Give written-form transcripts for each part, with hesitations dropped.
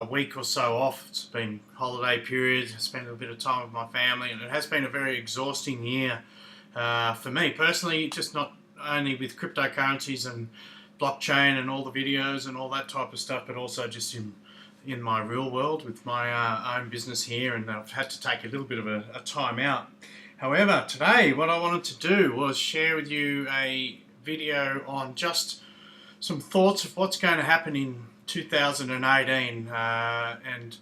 a week or so off. It's been holiday period. I spent a little bit of time with my family, and it has been a very exhausting year for me personally, just not only with cryptocurrencies and blockchain and all the videos and all that type of stuff, but also just in my real world with my own business here, and I've had to take a little bit of a time out. However, today what I wanted to do was share with you a video on just some thoughts of what's going to happen in 2018, and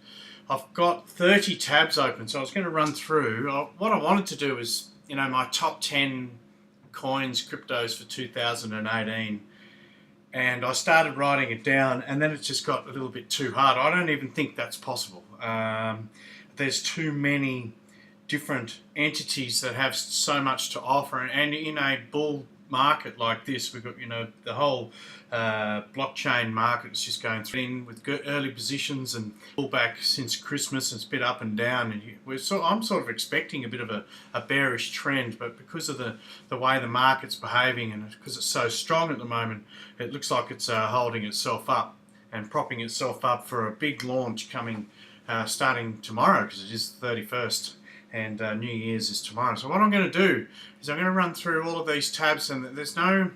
I've got 30 tabs open, so I was going to run through. What I wanted to do is, my top 10 coins, cryptos for 2018, and I started writing it down, and then it just got a little bit too hard. I don't even think that's possible. There's too many different entities that have so much to offer, and in a bull market like this, we've got the whole blockchain market is just going through in with early positions and pullback since Christmas. It's a bit up and down, and I'm sort of expecting a bit of a bearish trend, but because of the way the market's behaving and because it's so strong at the moment, it looks like it's holding itself up and propping itself up for a big launch coming starting tomorrow, because it is the 31st. And New Year's is tomorrow. So what I'm going to do is I'm going to run through all of these tabs, and there's no,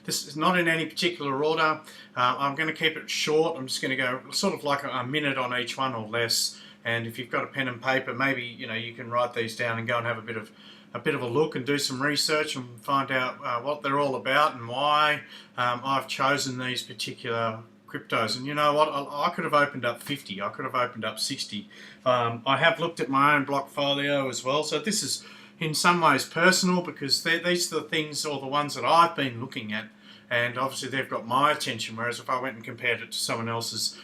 this is not in any particular order. I'm going to keep it short. I'm just going to go sort of like a minute on each one or less. And if you've got a pen and paper, maybe you can write these down and go and have a bit of a look and do some research and find out what they're all about and why I've chosen these particular cryptos. And you know what, I could have opened up 50, I could have opened up 60. I have looked at my own blockfolio as well, so this is in some ways personal, because these are the things, or the ones that I've been looking at, and obviously they've got my attention, whereas if I went and compared it to someone else's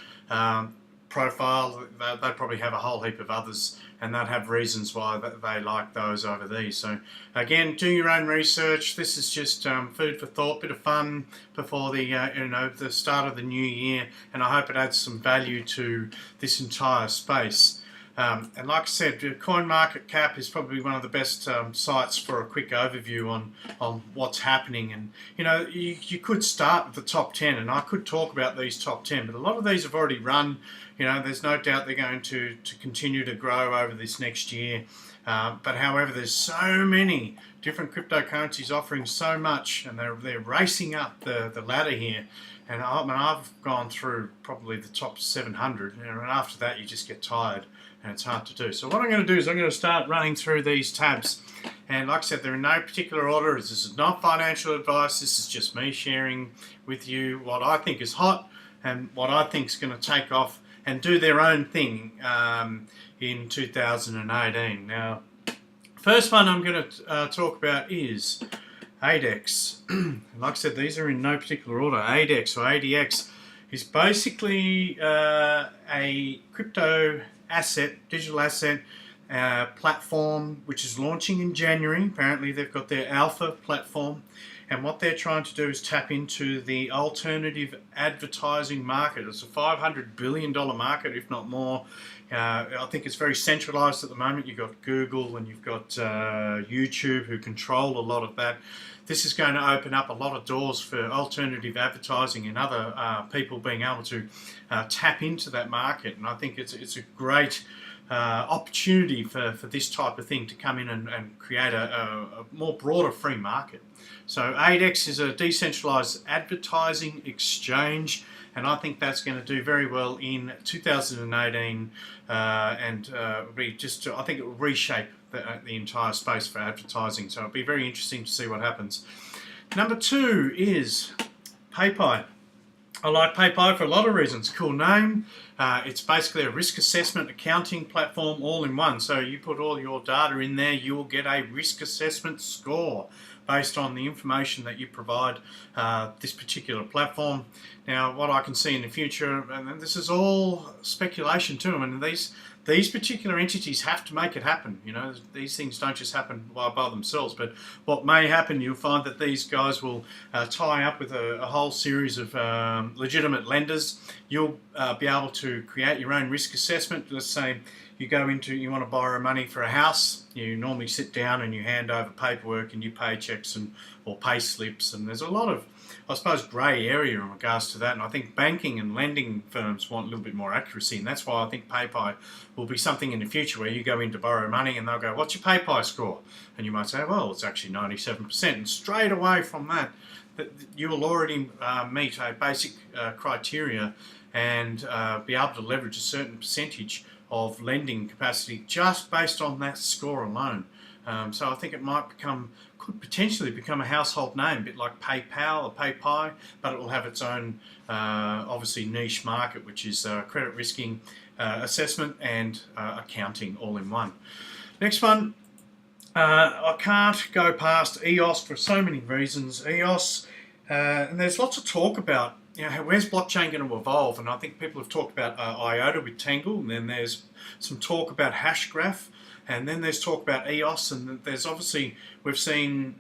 profile, they'd probably have a whole heap of others, and they'd have reasons why they like those over these. So again, do your own research. This is just food for thought, bit of fun before the start of the new year, and I hope it adds some value to this entire space. And like I said, CoinMarketCap is probably one of the best sites for a quick overview on what's happening. And you could start with the top 10, and I could talk about these top 10, but a lot of these have already run. There's no doubt they're going to continue to grow over this next year. But however, there's so many different cryptocurrencies offering so much, and they're racing up the ladder here. And I've gone through probably the top 700, and after that you just get tired, and it's hard to do. So what I'm going to do is I'm going to start running through these tabs. And like I said, they're in no particular order. This is not financial advice. This is just me sharing with you what I think is hot and what I think is going to take off and do their own thing in 2018. Now, first one I'm going to talk about is Adex. Like I said, these are in no particular order. Adex, or ADX, is basically a crypto asset, digital asset platform, which is launching in January. Apparently they've got their alpha platform, and what they're trying to do is tap into the alternative advertising market. It's a $500 billion market, if not more. I think it's very centralized at the moment. You've got Google and you've got YouTube, who control a lot of that. This is going to open up a lot of doors for alternative advertising and other people being able to tap into that market. And I think it's a great opportunity for this type of thing to come in and create a more broader free market. So Adex is a decentralized advertising exchange, and I think that's going to do very well in 2018, and I think it will reshape the entire space for advertising. So it'll be very interesting to see what happens. Number 2 is PayPie. I like PayPie for a lot of reasons. Cool name. It's basically a risk assessment accounting platform all in one. So you put all your data in there, you will get a risk assessment score based on the information that you provide this particular platform. Now, what I can see in the future, and this is all speculation too, I mean, these particular entities have to make it happen. These things don't just happen by themselves, but what may happen, you'll find that these guys will tie up with a whole series of legitimate lenders. You'll be able to create your own risk assessment. Let's say you you want to borrow money for a house, you normally sit down and you hand over paperwork and you paychecks or pay slips, and there's a lot of, I suppose, grey area in regards to that. And I think banking and lending firms want a little bit more accuracy, and that's why I think PayPie will be something in the future where you go in to borrow money and they'll go, what's your PayPie score? And you might say, well, it's actually 97%, and straight away from that you will already meet a basic criteria and be able to leverage a certain percentage of lending capacity just based on that score alone. So I think it could potentially become a household name, a bit like PayPal or PayPie, but it will have its own obviously niche market, which is credit risking assessment and accounting all in one. Next one, I can't go past EOS for so many reasons. EOS, and there's lots of talk about, where's blockchain going to evolve? And I think people have talked about IOTA with Tangle, and then there's some talk about Hashgraph, and then there's talk about EOS, and there's obviously, we've seen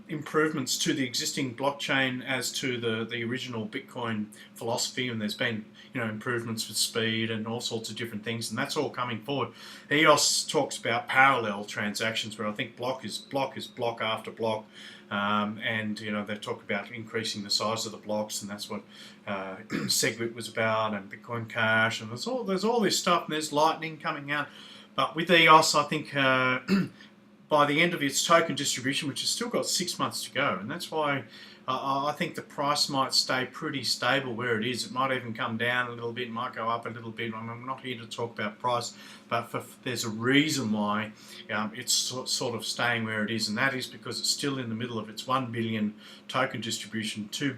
improvements to the existing blockchain as to the original Bitcoin philosophy, and there's been improvements with speed and all sorts of different things, and that's all coming forward. EOS talks about parallel transactions, where I think block is block after block, and they talk about increasing the size of the blocks, and that's what SegWit was about, and Bitcoin Cash, and there's all this stuff, and there's Lightning coming out. But with EOS, I think by the end of its token distribution, which has still got 6 months to go, and that's why I think the price might stay pretty stable where it is. It might even come down a little bit, might go up a little bit. I'm not here to talk about price, but there's a reason why it's sort of staying where it is, and that is because it's still in the middle of its 1 billion token distribution, 2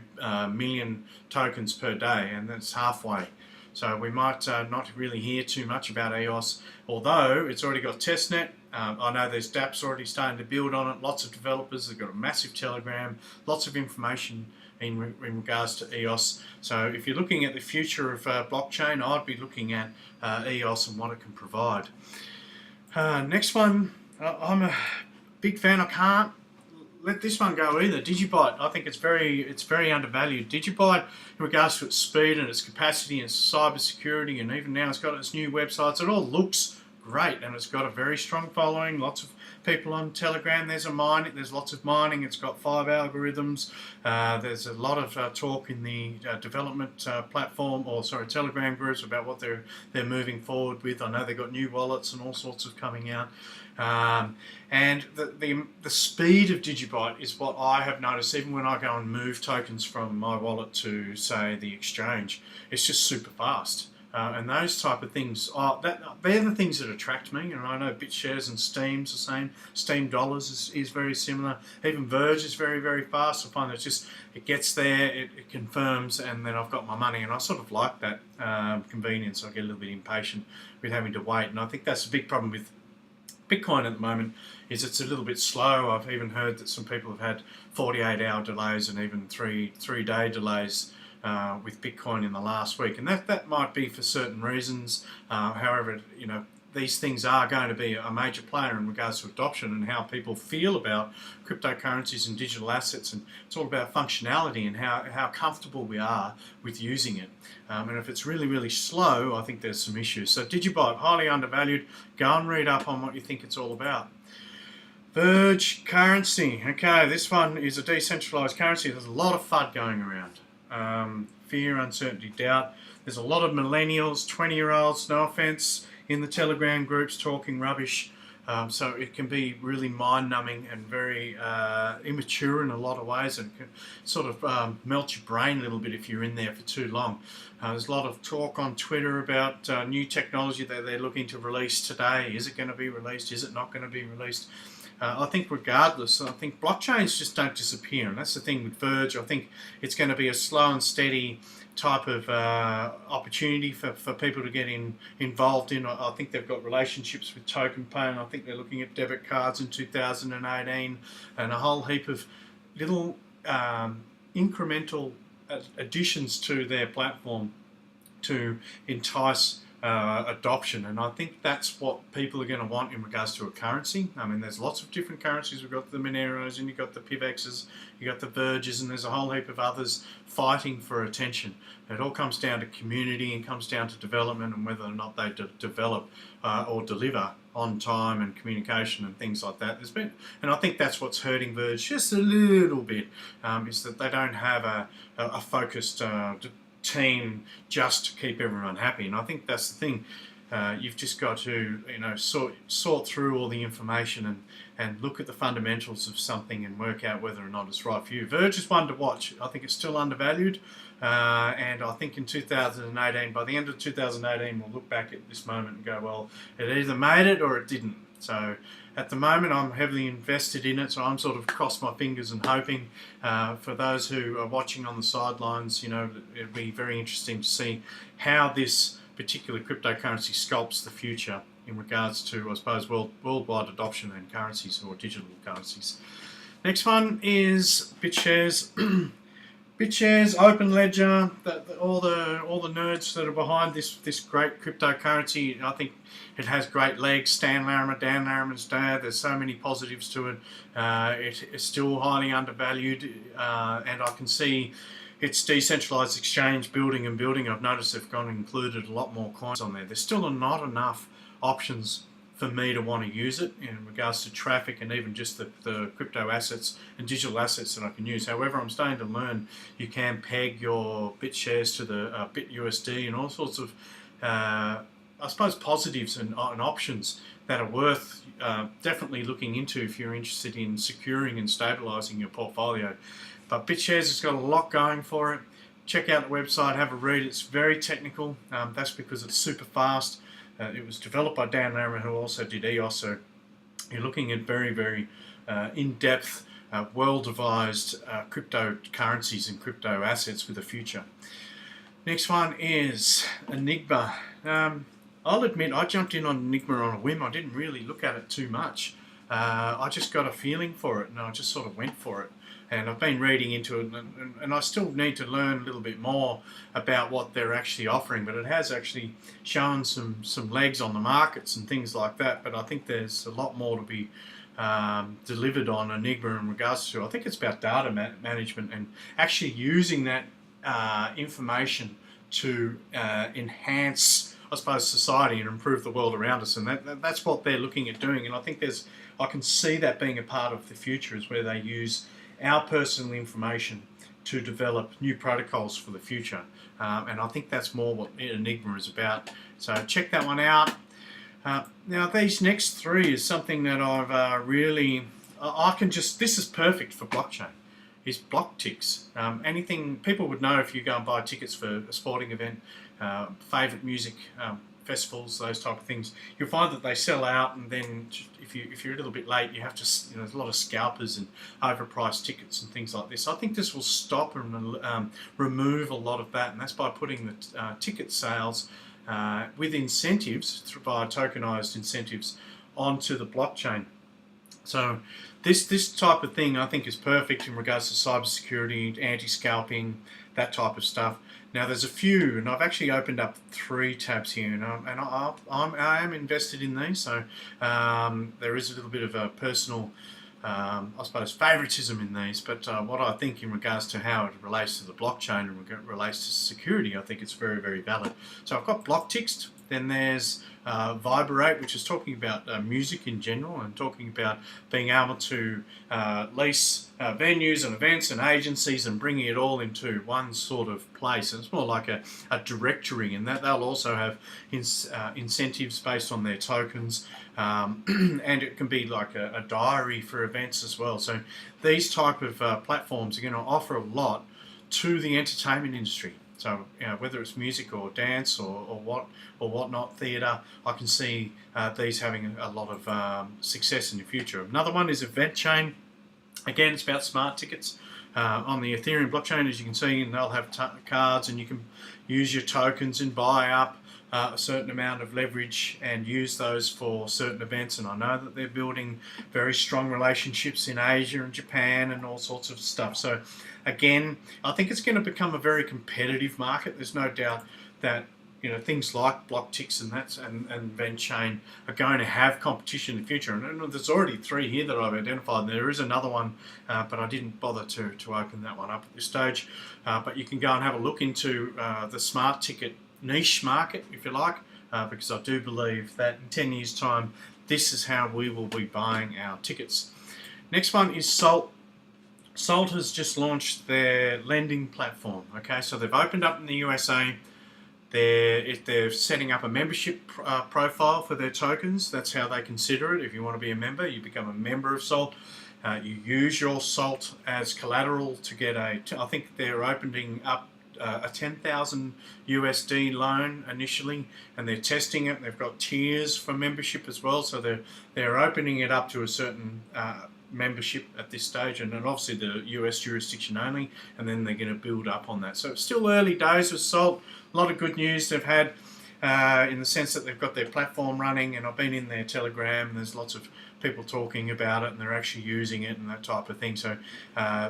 million tokens per day, and that's halfway. So we might not really hear too much about EOS, although it's already got testnet. I know there's dApps already starting to build on it, lots of developers, they've got a massive Telegram, lots of information in regards to EOS. So if you're looking at the future of blockchain, I'd be looking at EOS and what it can provide. Next one, I'm a big fan. I can't let this one go either. Digibyte, I think it's very undervalued. Digibyte, in regards to its speed and its capacity and its cyber security, and even now it's got its new websites, it all looks great, and it's got a very strong following, lots of people on Telegram. There's lots of mining. It's got 5 algorithms. There's a lot of talk in the development platform, or sorry, Telegram groups about what they're moving forward with. I know they've got new wallets and all sorts of coming out. And the speed of Digibyte is what I have noticed, even when I go and move tokens from my wallet to, say, the exchange. It's just super fast. And those type of things, they're the things that attract me. And I know Bitshares and Steem's the same. Steem dollars is very similar. Even Verge is very, very fast. I find it gets there, it confirms, and then I've got my money. And I sort of like that convenience. I get a little bit impatient with having to wait. And I think that's a big problem with Bitcoin at the moment, is it's a little bit slow. I've even heard that some people have had 48-hour delays and even three-day delays with Bitcoin in the last week, and that might be for certain reasons. However, these things are going to be a major player in regards to adoption and how people feel about cryptocurrencies and digital assets, and it's all about functionality and how comfortable we are with using it. And if it's really, really slow, I think there's some issues. So Digibyte, highly undervalued. Go and read up on what you think it's all about. Verge currency. Okay, this one is a decentralized currency. There's a lot of FUD going around. Fear, uncertainty, doubt. There's a lot of millennials, 20-year-olds, no offense, in the Telegram groups talking rubbish. So it can be really mind-numbing and very immature in a lot of ways, and can sort of melt your brain a little bit if you're in there for too long. There's a lot of talk on Twitter about new technology that they're looking to release today. Is it going to be released? Is it not going to be released? I think regardless, I think blockchains just don't disappear, and that's the thing with Verge. I think it's going to be a slow and steady type of opportunity for people to get involved in. I think they've got relationships with TokenPay, and I think they're looking at debit cards in 2018, and a whole heap of little incremental additions to their platform to entice adoption, and I think that's what people are going to want in regards to a currency. I mean, there's lots of different currencies. We've got the Moneros, and you've got the PIVXs, you've got the VERGEs, and there's a whole heap of others fighting for attention. It all comes down to community and comes down to development and whether or not they develop or deliver on time and communication and things like that. And I think that's what's hurting Verge just a little bit, is that they don't have a focused team just to keep everyone happy. And I think that's the thing. You've just got to, sort through all the information and look at the fundamentals of something and work out whether or not it's right for you. Verge is one to watch. I think it's still undervalued, and I think in 2018, by the end of 2018, we'll look back at this moment and go, well, it either made it or it didn't. So at the moment, I'm heavily invested in it, so I'm sort of crossed my fingers and hoping. For those who are watching on the sidelines, it'll be very interesting to see how this particular cryptocurrency sculpts the future in regards to, I suppose, worldwide adoption and currencies or digital currencies. Next one is Bitshares. Bitshares, Open Ledger, all the nerds that are behind this great cryptocurrency. I think it has great legs. Dan Larimer's dad. There's so many positives to it. It's still highly undervalued, and I can see its decentralized exchange building. I've noticed they've gone and included a lot more coins on there. There's still not enough options for me to want to use it in regards to traffic and even just the crypto assets and digital assets that I can use. However, I'm starting to learn you can peg your Bitshares to the BitUSD and all sorts of, I suppose, positives and options that are worth definitely looking into if you're interested in securing and stabilizing your portfolio. But Bitshares has got a lot going for it. Check out the website, have a read. It's very technical. That's because it's super fast. It was developed by Dan Larimer, who also did Ethos. So you're looking at very, very in-depth, well-devised cryptocurrencies and crypto assets with a future. Next one is Enigma. I'll admit I jumped in on Enigma on a whim. I didn't really look at it too much. I just got a feeling for it, and I just sort of went for it. And I've been reading into it, and I still need to learn a little bit more about what they're actually offering, but it has actually shown some legs on the markets and things like that. But I think there's a lot more to be delivered on Enigma in regards to, I think it's about data management and actually using that information to enhance, I suppose, society and improve the world around us. And that's what they're looking at doing. And I think I can see that being a part of the future, is where they use our personal information to develop new protocols for the future. And I think that's more what Enigma is about. So check that one out. Now these next three is something that I've this is perfect for blockchain, is block ticks. Anything people would know if you go and buy tickets for a sporting event, favourite music festivals, those type of things, you'll find that they sell out, and then if you're a little bit late, you have to, there's a lot of scalpers and overpriced tickets and things like this. I think this will stop and remove a lot of that, and that's by putting the ticket sales with incentives, via tokenized incentives, onto the blockchain. So this type of thing I think is perfect in regards to cybersecurity, anti-scalping, that type of stuff. Now there's a few, and I've actually opened up 3 tabs here, and I am invested in these. So there is a little bit of a personal, I suppose, favoritism in these. But what I think in regards to how it relates to the blockchain and relates to security, I think it's very, very valid. So I've got block ticks. Then there's Vibrate, which is talking about music in general and talking about being able to lease venues and events and agencies and bringing it all into one sort of place. And it's more like a directory, and that they'll also have incentives based on their tokens, and it can be like a diary for events as well. So these type of platforms are going to offer a lot to the entertainment industry. So whether it's music or dance or whatnot, theatre, I can see these having a lot of success in the future. Another one is Event Chain. Again, it's about smart tickets on the Ethereum blockchain, as you can see, and they'll have cards, and you can use your tokens and buy up a certain amount of leverage and use those for certain events. And I know that they're building very strong relationships in Asia and Japan and all sorts of stuff. So again, I think it's going to become a very competitive market. There's no doubt that things like block ticks and VenChain are going to have competition in the future. And there's already 3 here that I've identified. And there is another one, but I didn't bother to open that one up at this stage. But you can go and have a look into the smart ticket niche market, if you like, because I do believe that in 10 years' time, this is how we will be buying our tickets. Next one is Salt. Salt has just launched their lending platform. Okay, so they've opened up in the USA. They're setting up a membership profile for their tokens. That's how they consider it. If you want to be a member, you become a member of Salt. You use your Salt as collateral to get I think they're opening up a 10,000 USD loan initially, and they're testing it. They've got tiers for membership as well, so they're opening it up to a certain membership at this stage, and then obviously the US jurisdiction only, and then they're going to build up on that. So it's still early days with Salt. A lot of good news they've had in the sense that they've got their platform running, and I've been in their Telegram, and there's lots of people talking about it, and they're actually using it and that type of thing. So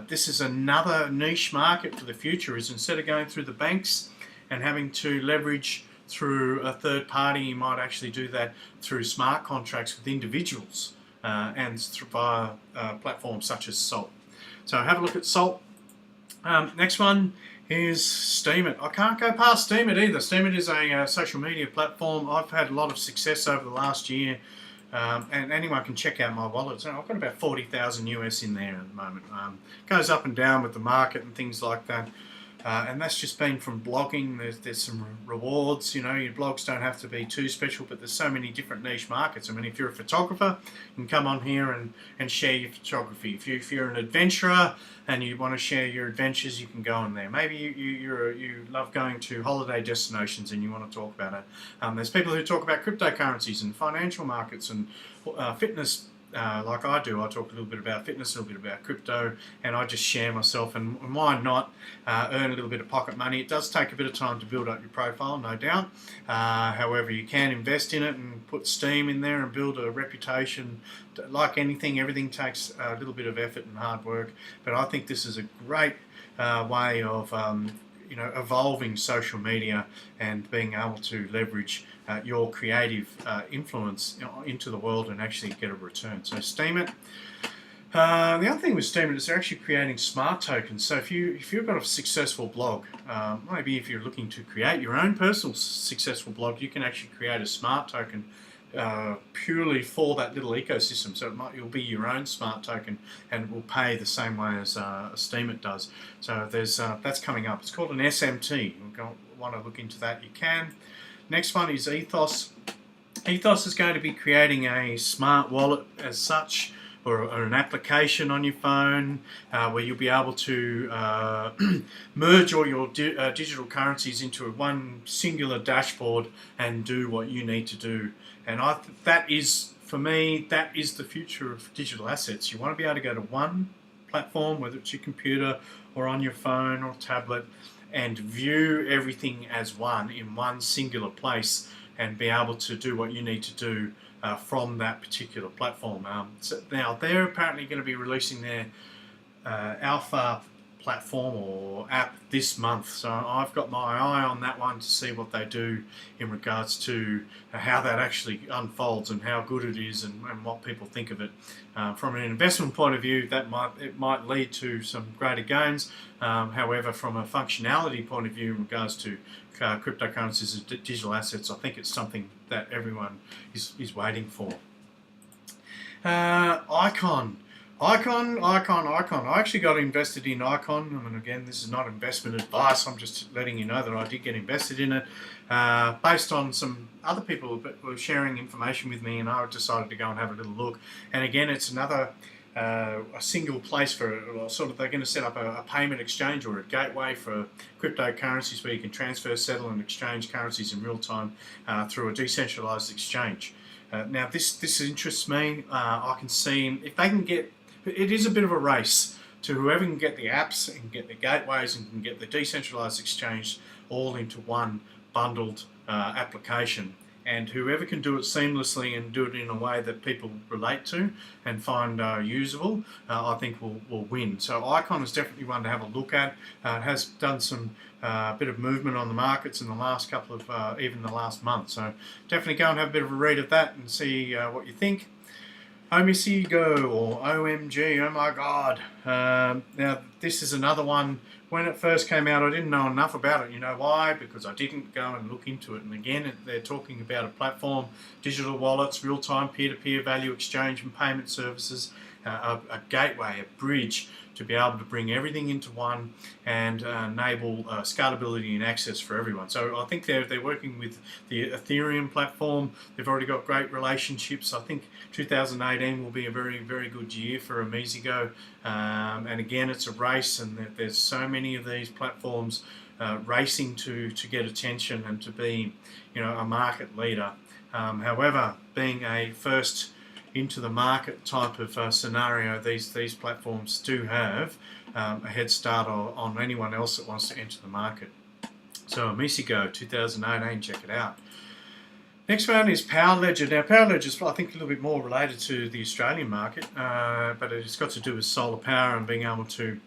this is another niche market for the future, is instead of going through the banks and having to leverage through a third party, you might actually do that through smart contracts with individuals and via platforms such as Salt. So have a look at Salt. Next one is Steemit. I can't go past Steemit either. Steemit is a social media platform. I've had a lot of success over the last year, and anyone can check out my wallet. So I've got about 40,000 US in there at the moment. Goes up and down with the market and things like that. And that's just been from blogging. There's some rewards, your blogs don't have to be too special, but there's so many different niche markets. I mean, if you're a photographer, you can come on here and share your photography. If you're an adventurer and you want to share your adventures, you can go on there. Maybe you love going to holiday destinations and you want to talk about it. There's people who talk about cryptocurrencies and financial markets and fitness. Like I do, I talk a little bit about fitness, a little bit about crypto, and I just share myself, and why not earn a little bit of pocket money. It does take a bit of time to build up your profile, no doubt. However, you can invest in it and put Steem in there and build a reputation. Like anything, everything takes a little bit of effort and hard work, but I think this is a great way of evolving social media and being able to leverage your creative influence into the world and actually get a return. So Steemit. The other thing with Steemit is they're actually creating smart tokens. So if you've got a successful blog, maybe if you're looking to create your own personal successful blog, you can actually create a smart token purely for that little ecosystem. So it'll be your own smart token, and it will pay the same way as Steemit does. So there's that's coming up. It's called an SMT. If you want to look into that, you can. Next one is Ethos. Ethos is going to be creating a smart wallet as such, or an application on your phone where you'll be able to merge all your digital currencies into one singular dashboard and do what you need to do. And that is, for me, that is the future of digital assets. You want to be able to go to one platform, whether it's your computer or on your phone or tablet, and view everything as one in one singular place and be able to do what you need to do from that particular platform. So now they're apparently going to be releasing their alpha platform or app this month, so I've got my eye on that one to see what they do in regards to how that actually unfolds and how good it is and what people think of it. From an investment point of view, it might lead to some greater gains. However, from a functionality point of view in regards to cryptocurrencies and digital assets, I think it's something that everyone is waiting for. Icon. I actually got invested in Icon. I mean, again, this is not investment advice. I'm just letting you know that I did get invested in it based on some other people who were sharing information with me, and I decided to go and have a little look. And again, it's another a single place for sort of, they're going to set up a payment exchange or a gateway for cryptocurrencies where you can transfer, settle, and exchange currencies in real time through a decentralized exchange. Now, this interests me. I can see if they can get. It is a bit of a race to whoever can get the apps and get the gateways and can get the decentralized exchange all into one bundled application. and whoever can do it seamlessly and do it in a way that people relate to and find usable, I think will win. So Icon is definitely one to have a look at. It has done some bit of movement on the markets in the last couple of, even the last month. So definitely go and have a bit of a read of that and see what you think. OmiseGo, or OMG, oh my god. Now this is another one. When it first came out, I didn't know enough about it. You know why? Because I didn't go and look into it. And again, they're talking about a platform, digital wallets, real-time peer-to-peer value exchange and payment services, a gateway, a bridge to be able to bring everything into one and enable scalability and access for everyone. So I think they're working with the Ethereum platform. They've already got great relationships. I think 2018 will be a very, very good year for OmiseGo. And again, it's a race, and there's so many of these platforms racing to get attention and to be, you know, a market leader. However, being a first into the market type of scenario, these platforms do have a head start on anyone else that wants to enter the market. So OmiseGo 2018, check it out. Next one is PowerLedger. Now PowerLedger is, I think, a little bit more related to the Australian market, but it's got to do with solar power and being able to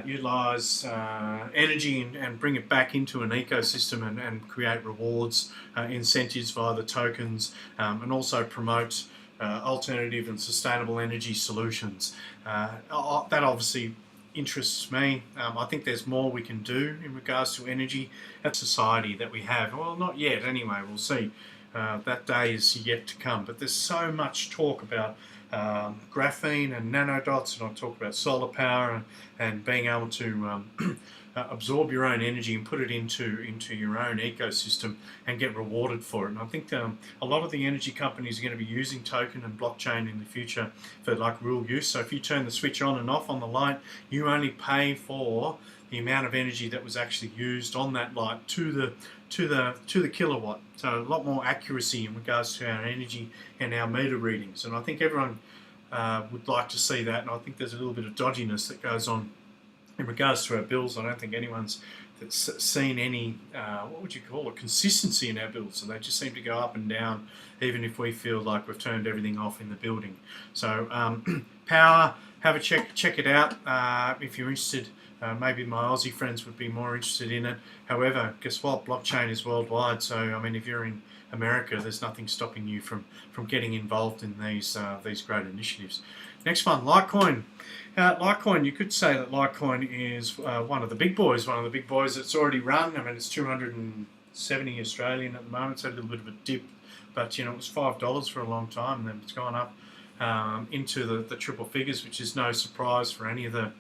utilise energy and bring it back into an ecosystem and create rewards, incentives via the tokens, and also promote alternative and sustainable energy solutions. That obviously interests me. I think there's more we can do in regards to energy at society that we have. Well, not yet anyway, we'll see. That day is yet to come, but there's so much talk about graphene and nanodots, and I'll talk about solar power and being able to absorb your own energy and put it into your own ecosystem and get rewarded for it. And I think a lot of the energy companies are going to be using token and blockchain in the future for like real use. So if you turn the switch on and off on the light, you only pay for the amount of energy that was actually used on that light to the kilowatt. So a lot more accuracy in regards to our energy and our meter readings. And I think everyone would like to see that. And I think there's a little bit of dodginess that goes on in regards to our bills. I don't think anyone's seen any, what would you call it, consistency in our bills. So they just seem to go up and down, even if we feel like we've turned everything off in the building. So power, have a check it out if you're interested. Maybe my Aussie friends would be more interested in it. However, guess what? Blockchain is worldwide. So I mean, if you're in America, there's nothing stopping you from getting involved in these great initiatives. Next one, Litecoin. Litecoin, you could say that Litecoin is one of the big boys that's already run. I mean, it's 270 Australian at the moment. It's had a little bit of a dip, but you know, it was $5 for a long time, and then it's gone up into the triple figures, which is no surprise for any of the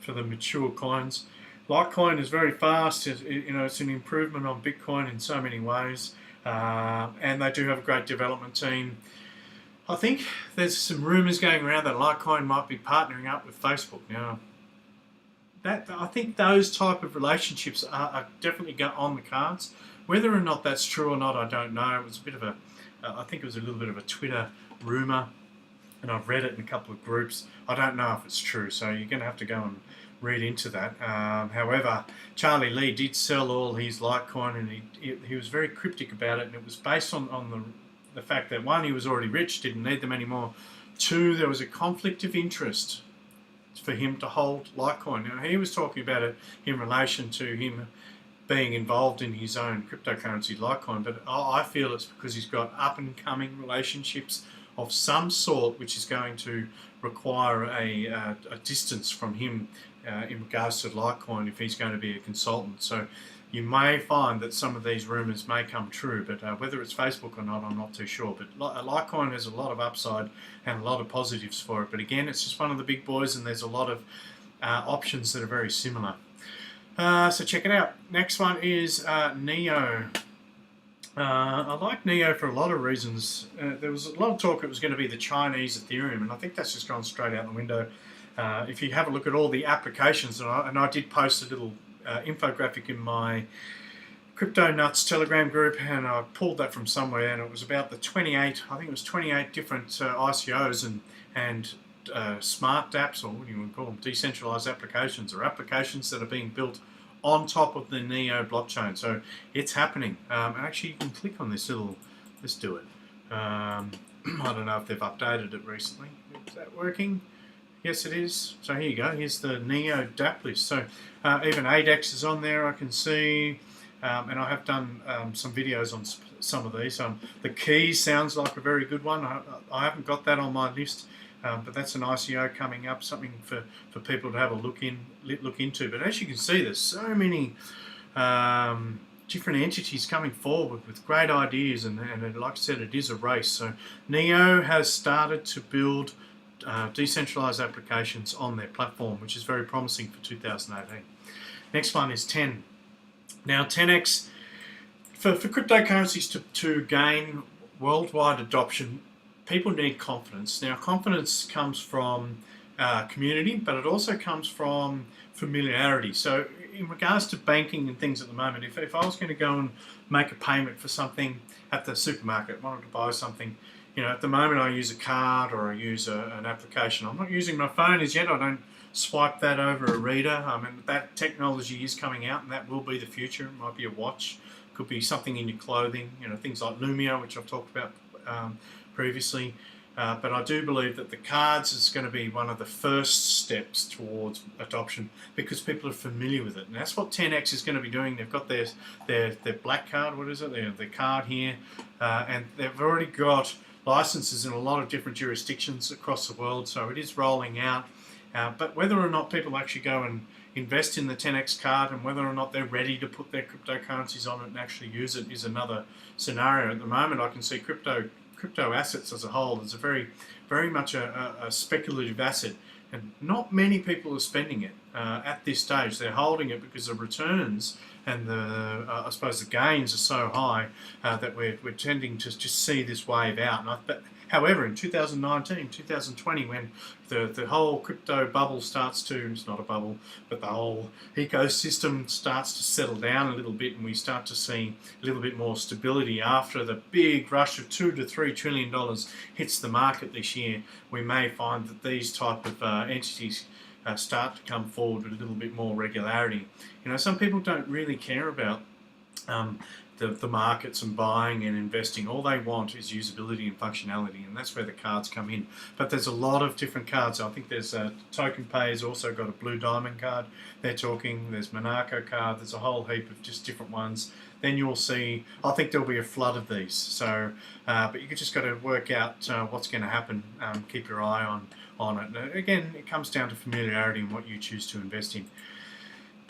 mature coins. Litecoin is very fast. You know, it's an improvement on Bitcoin in so many ways, and they do have a great development team. I think there's some rumours going around that Litecoin might be partnering up with Facebook. Now, I think those type of relationships are definitely on the cards. Whether or not that's true or not, I don't know. It was a bit of I think it was a little bit of a Twitter rumour, and I've read it in a couple of groups. I don't know if it's true, so you're going to have to go and read into that. However, Charlie Lee did sell all his Litecoin, and he was very cryptic about it, and it was based on the fact that, one, he was already rich, didn't need them anymore. Two, there was a conflict of interest for him to hold Litecoin. Now, he was talking about it in relation to him being involved in his own cryptocurrency, Litecoin, but I feel it's because he's got up-and-coming relationships of some sort, which is going to require a distance from him in regards to Litecoin if he's going to be a consultant. So you may find that some of these rumours may come true, but whether it's Facebook or not, I'm not too sure. But Litecoin has a lot of upside and a lot of positives for it. But again, it's just one of the big boys, and there's a lot of options that are very similar. So check it out. Next one is Neo. I like Neo for a lot of reasons. There was a lot of talk it was going to be the Chinese Ethereum, and I think that's just gone straight out the window. If you have a look at all the applications, and I did post a little infographic in my Crypto Nuts Telegram group, and I pulled that from somewhere, and it was about the 28 different ICOs and smart dApps, or what do you want to call them, decentralized applications, or applications that are being built on top of the Neo blockchain. So it's happening. And actually, you can click on this little Let's do it. I don't know if they've updated it recently. Is that working? Yes, it is. So here you go. Here's the Neo DApp list. So even Adex is on there, I can see. And I have done some videos on some of these. The Key sounds like a very good one. I haven't got that on my list, but that's an ICO coming up, something for people to have a look into. But as you can see, there's so many different entities coming forward with great ideas, and like I said, it is a race. So Neo has started to build decentralized applications on their platform, which is very promising for 2018. Next one is TenX. Now, TenX, for cryptocurrencies to gain worldwide adoption, people need confidence. Now, confidence comes from community, but it also comes from familiarity. So in regards to banking and things at the moment, if I was going to go and make a payment for something at the supermarket, wanted to buy something, at the moment I use a card or I use an application. I'm not using my phone as yet. I don't swipe that over a reader. I mean, that technology is coming out, and that will be the future. It might be a watch, could be something in your clothing, things like Lumia, which I've talked about previously. But I do believe that the cards is going to be one of the first steps towards adoption because people are familiar with it, and that's what TenX is going to be doing. They've got their black card, what is it? Their card here, and they've already got licenses in a lot of different jurisdictions across the world, so it is rolling out. But whether or not people actually go and invest in the TenX card and whether or not they're ready to put their cryptocurrencies on it and actually use it is another scenario. At the moment, I can see crypto assets as a whole is a very much a speculative asset, and not many people are spending it at this stage. They're holding it because the returns and I suppose the gains are so high that we're tending to just see this wave out. However, in 2019, 2020, when the whole crypto bubble starts to, it's not a bubble, but the whole ecosystem starts to settle down a little bit, and we start to see a little bit more stability after the big rush of $2 to $3 trillion hits the market this year, we may find that these type of entities start to come forward with a little bit more regularity. Some people don't really care about the markets and buying and investing. All they want is usability and functionality, and that's where the cards come in. But there's a lot of different cards. I think there's Token Pay has also got a Blue Diamond card. They're talking. There's Monaco card. There's a whole heap of just different ones. Then you'll see, I think there'll be a flood of these. So, but you just got to work out what's going to happen. Keep your eye on it. And again, it comes down to familiarity and what you choose to invest in.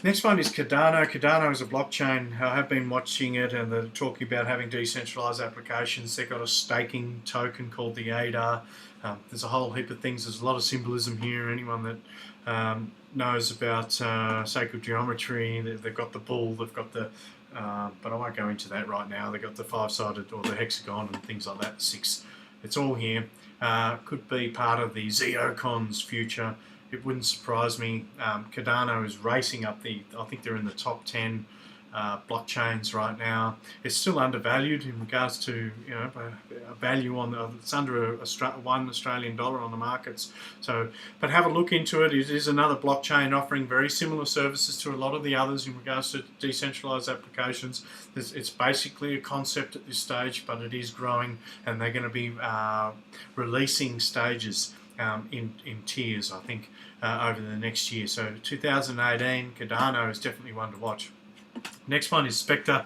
Next one is Cardano. Cardano is a blockchain. I have been watching it, and they're talking about having decentralized applications. They've got a staking token called the ADA. There's a whole heap of things. There's a lot of symbolism here. Anyone that knows about sacred geometry, they've got the bull, they've got the, but I won't go into that right now. They've got the five-sided or the hexagon and things like that, 6. It's all here. Could be part of the Zeocon's future. It wouldn't surprise me. Cardano is racing up I think they're in the top 10 blockchains right now. It's still undervalued in regards to a value on it's under $1 Australian on the markets. So, but have a look into it. It is another blockchain offering very similar services to a lot of the others in regards to decentralized applications. It's basically a concept at this stage, but it is growing, and they're going to be releasing stages in tiers, I think, over the next year. So 2018, Cardano is definitely one to watch. Next one is Spectre.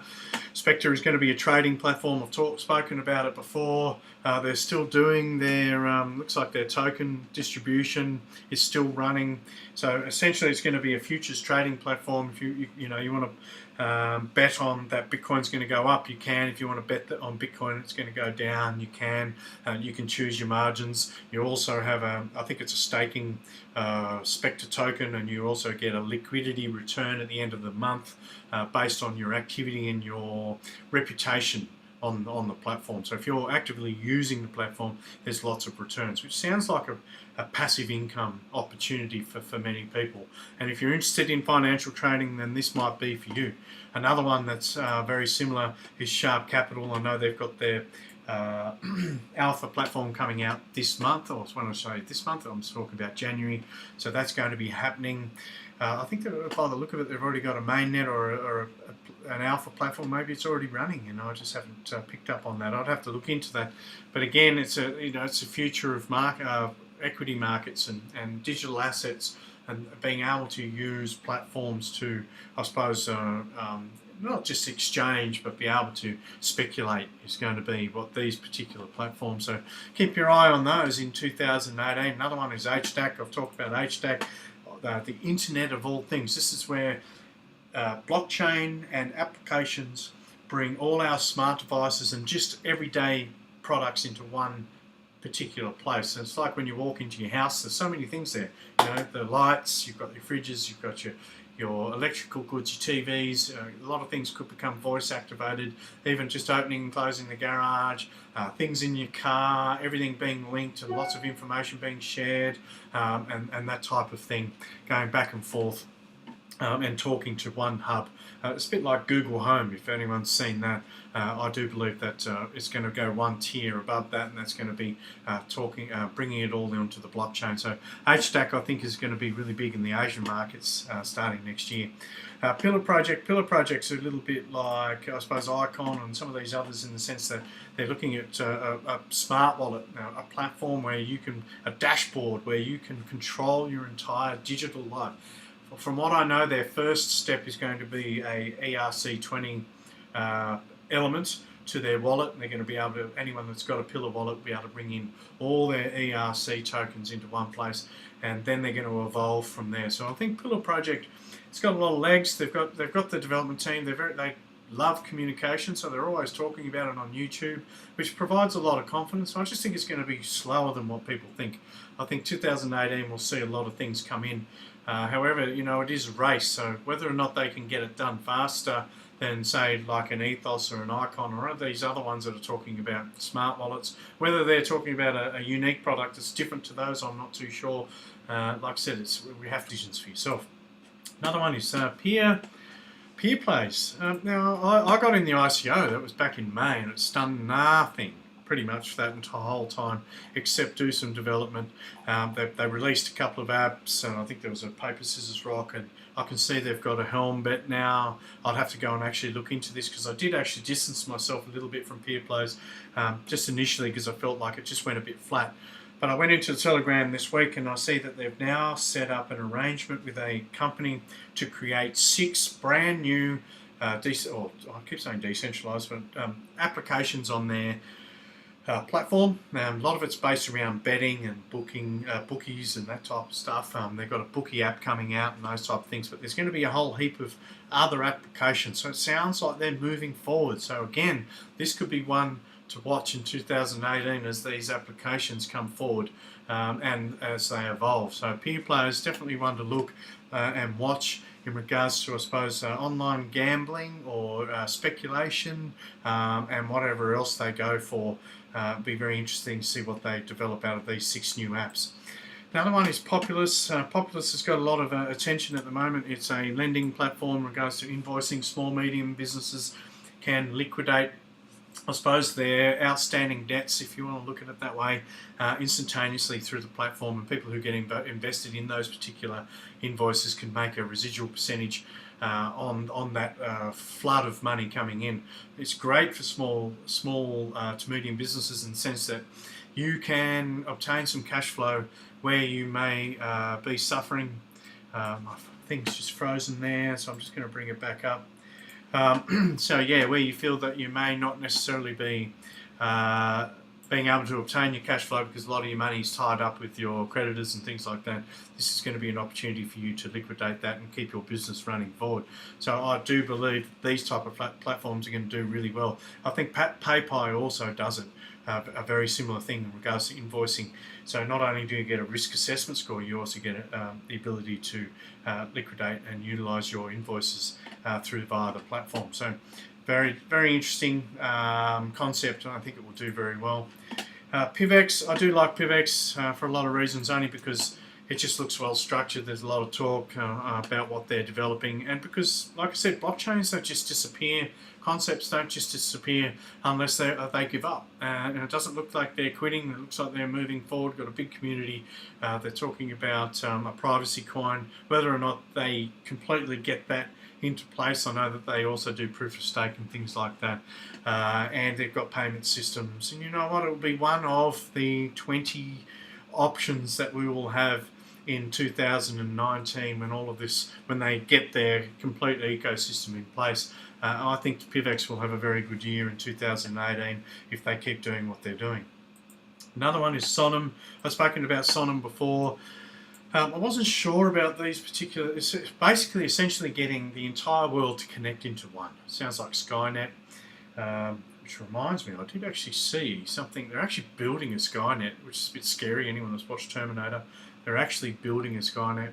Spectre is going to be a trading platform. I've spoken about it before. They're still doing their, looks like their token distribution is still running. So essentially it's going to be a futures trading platform. If you want to bet on that Bitcoin's going to go up, you can. If you want to bet that on Bitcoin it's going to go down, you can. You can choose your margins. You also have I think it's a staking Spectre token, and you also get a liquidity return at the end of the month based on your activity and your reputation on the platform. So if you're actively using the platform, there's lots of returns, which sounds like a passive income opportunity for many people. And if you're interested in financial trading, then this might be for you. Another one that's very similar is Sharp Capital. I know they've got their alpha platform coming out this month, or when I say this month, I'm talking about January. So that's going to be happening. I think that by the look of it, they've already got a mainnet or an alpha platform. Maybe it's already running, and I just haven't picked up on that. I'd have to look into that. But again, it's a future of equity markets and digital assets, and being able to use platforms to, I suppose, not just exchange, but be able to speculate is going to be what these particular platforms. So keep your eye on those in 2018. Another one is HDAC. I've talked about HDAC, the Internet of all things. This is where blockchain and applications bring all our smart devices and just everyday products into one particular place. And it's like when you walk into your house, there's so many things there. The lights, you've got your fridges, you've got your electrical goods, your TVs, a lot of things could become voice activated, even just opening and closing the garage, things in your car, everything being linked and lots of information being shared, and that type of thing, going back and forth and talking to one hub. It's a bit like Google Home, if anyone's seen that. I do believe that it's going to go one tier above that, and that's going to be bringing it all onto the blockchain. So HDAC, I think, is going to be really big in the Asian markets starting next year. Pillar Project's a little bit like, I suppose, Icon and some of these others, in the sense that they're looking at a smart wallet, a platform where a dashboard where you can control your entire digital life. From what I know, their first step is going to be a ERC20 element to their wallet, and they're going to be able to, anyone that's got a Pillar wallet will be able to bring in all their ERC tokens into one place, and then they're going to evolve from there. So I think Pillar Project, it's got a lot of legs. They've got the development team. They love communication, so they're always talking about it on YouTube, which provides a lot of confidence. I just think it's going to be slower than what people think. I think 2018 will see a lot of things come in. However, it is a race, so whether or not they can get it done faster than, say, like an Ethos or an Icon or these other ones that are talking about smart wallets, whether they're talking about a unique product that's different to those, I'm not too sure. Like I said, we have decisions for yourself. Another one is Peerplays. Now, I got in the ICO, that was back in May, and it's done nothing pretty much for that entire whole time, except do some development. They released a couple of apps, and I think there was a paper, scissors, rock, and I can see they've got a Helm bet now. I'd have to go and actually look into this, because I did actually distance myself a little bit from Peerplays, just initially because I felt like it just went a bit flat. But I went into the Telegram this week, and I see that they've now set up an arrangement with a company to create 6 brand new, I keep saying decentralized, but applications on their platform. A lot of it's based around betting and booking, bookies and that type of stuff. They've got a bookie app coming out and those type of things, but there's going to be a whole heap of other applications. So it sounds like they're moving forward. So again, this could be one to watch in 2018 as these applications come forward and as they evolve. So Peerplay is definitely one to look and watch in regards to, I suppose, online gambling or speculation and whatever else they go for. Be very interesting to see what they develop out of these 6 new apps. Another one is Populist. Populist has got a lot of attention at the moment. It's a lending platform in regards to invoicing. Small, medium businesses can liquidate, I suppose, their outstanding debts, if you want to look at it that way, instantaneously through the platform, and people who get invested in those particular invoices can make a residual percentage on that flood of money coming in. It's great for small to medium businesses, in the sense that you can obtain some cash flow where you may be suffering. My thing's just frozen there, so I'm just going to bring it back up. So yeah, where you feel that you may not necessarily be being able to obtain your cash flow because a lot of your money is tied up with your creditors and things like that, this is going to be an opportunity for you to liquidate that and keep your business running forward. So I do believe these type of platforms are going to do really well. I think PayPie also does it, a very similar thing in regards to invoicing. So not only do you get a risk assessment score, you also get the ability to liquidate and utilize your invoices via the platform. So very, very interesting concept, and I think it will do very well. PIVX, I do like PIVX for a lot of reasons, only because it just looks well structured. There's a lot of talk about what they're developing, and because, like I said, blockchains don't just disappear. Concepts don't just disappear unless they give up. And it doesn't look like they're quitting. It looks like they're moving forward. Got a big community. They're talking about a privacy coin. Whether or not they completely get that into place. I know that they also do proof of stake and things like that, and they've got payment systems. And you know what? It will be one of the 20 options that we will have in 2019 when they get their complete ecosystem in place. I think PIVX will have a very good year in 2018 if they keep doing what they're doing. Another one is Sonm. I've spoken about Sonm before. I wasn't sure about these particular. It's basically essentially getting the entire world to connect into one. Sounds like Skynet, which reminds me, I did actually see something. They're actually building a Skynet, which is a bit scary. Anyone that's watched Terminator, they're actually building a Skynet.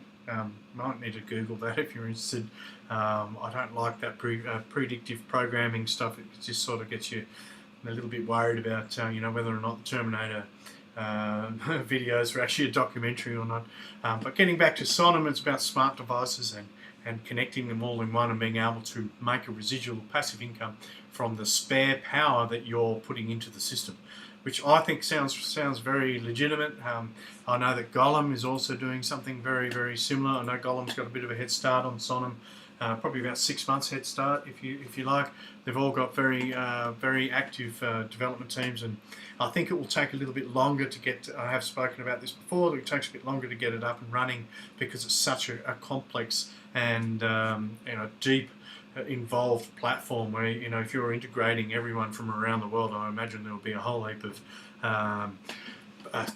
Might need to Google that if you're interested. I don't like that predictive programming stuff. It just sort of gets you a little bit worried about you know, whether or not the Terminator videos are actually a documentary or not. But getting back to Sonm, it's about smart devices and connecting them all in one and being able to make a residual passive income from the spare power that you're putting into the system, which I think sounds very legitimate. I know that Golem is also doing something very, very similar. I know Golem's got a bit of a head start on Sonm, probably about 6 months head start, if you like. They've all got very active development teams, and I think it will take a little bit longer to get. I have spoken about this before. It takes a bit longer to get it up and running because it's such a complex and you know, deep, involved platform where, you know, if you're integrating everyone from around the world, I imagine there will be a whole heap of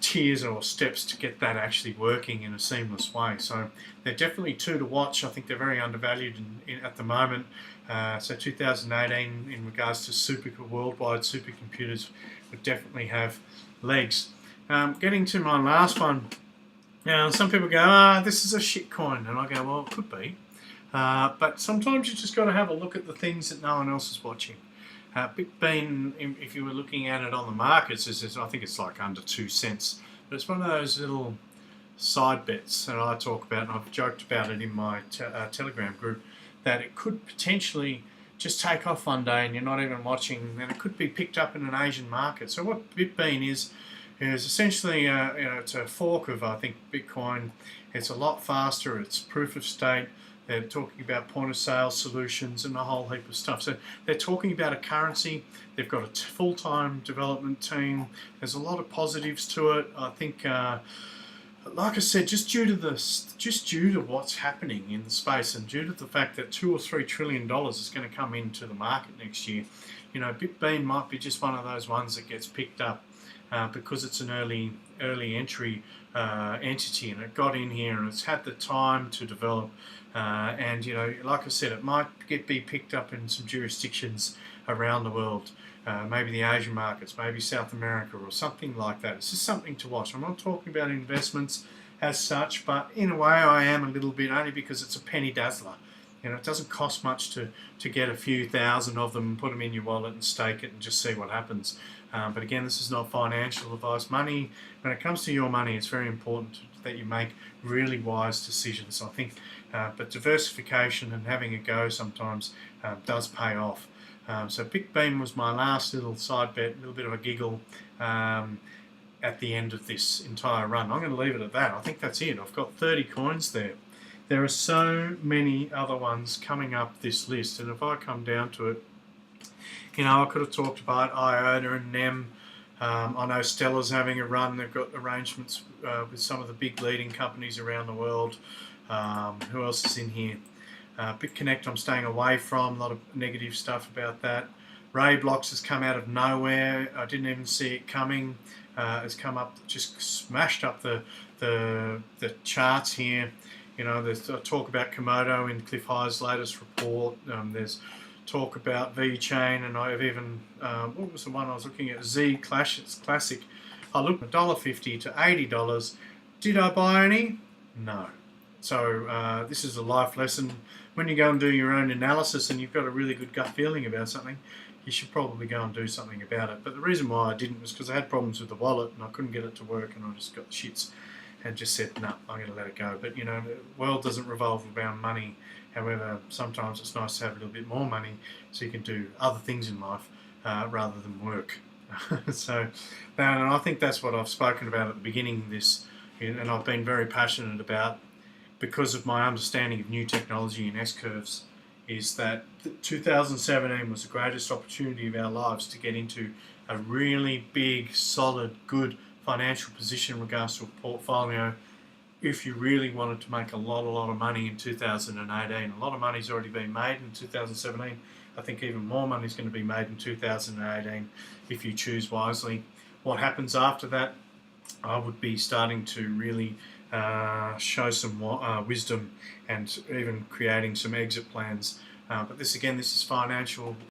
tiers or steps to get that actually working in a seamless way. So they're definitely two to watch. I think they're very undervalued at the moment. So 2018, in regards to worldwide supercomputers, would definitely have legs. Getting to my last one. Now, some people go, this is a shit coin, and I go, well, it could be. But sometimes you just got to have a look at the things that no one else is watching. Bitcoin, if you were looking at it on the markets, I think it's like under 2 cents. But it's one of those little side bets that I talk about, and I've joked about it in my Telegram group, that it could potentially just take off one day and you're not even watching, and it could be picked up in an Asian market. So what Bitcoin is essentially, you know, it's a fork of, I think, Bitcoin. It's a lot faster. It's proof of stake. They're talking about point-of-sale solutions and a whole heap of stuff. So they're talking about a currency. They've got a full-time development team. There's a lot of positives to it. I think, like I said, just due to what's happening in the space, and due to the fact that $2 or $3 trillion is going to come into the market next year, you know, Bitcoin might be just one of those ones that gets picked up because it's an early entry entity, and it got in here and it's had the time to develop. And you know, like I said, it might be picked up in some jurisdictions around the world, maybe the Asian markets, maybe South America or something like that. It's just something to watch. I'm not talking about investments as such, but in a way I am a little bit, only because it's a penny dazzler. You know, it doesn't cost much to get a few thousand of them and put them in your wallet and stake it and just see what happens. But again, this is not financial advice. Money, when it comes to your money, it's very important that you make really wise decisions, I think. But diversification and having a go sometimes does pay off. So Bitcoin was my last little side bet, a little bit of a giggle at the end of this entire run. I'm going to leave it at that. I think that's it. I've got 30 coins there. There are so many other ones coming up this list, and if I come down to it, you know, I could have talked about IOTA and NEM. I know Stella's having a run. They've got arrangements with some of the big leading companies around the world. Who else is in here? BitConnect I'm staying away from. A lot of negative stuff about that. Rayblocks has come out of nowhere. I didn't even see it coming. It's come up, just smashed up the charts here. You know, there's talk about Komodo in Cliff High's latest report. There's talk about VeChain, and I've even, what was the one I was looking at? Classic. I looked at $1.50 to $80. Did I buy any? No. So this is a life lesson. When you go and do your own analysis and you've got a really good gut feeling about something, you should probably go and do something about it. But the reason why I didn't was because I had problems with the wallet and I couldn't get it to work, and I just got the shits and just said, no, I'm going to let it go. But you know, the world doesn't revolve around money. However, sometimes it's nice to have a little bit more money so you can do other things in life rather than work. So, and I think that's what I've spoken about at the beginning of this, and I've been very passionate about, because of my understanding of new technology and S-curves. is that 2017 was the greatest opportunity of our lives to get into a really big, solid, good financial position in regards to a portfolio. If you really wanted to make a lot of money in 2018, a lot of money's already been made in 2017. I think even more money is going to be made in 2018 if you choose wisely. What happens after that, I would be starting to really show some wisdom and even creating some exit plans. But this is financial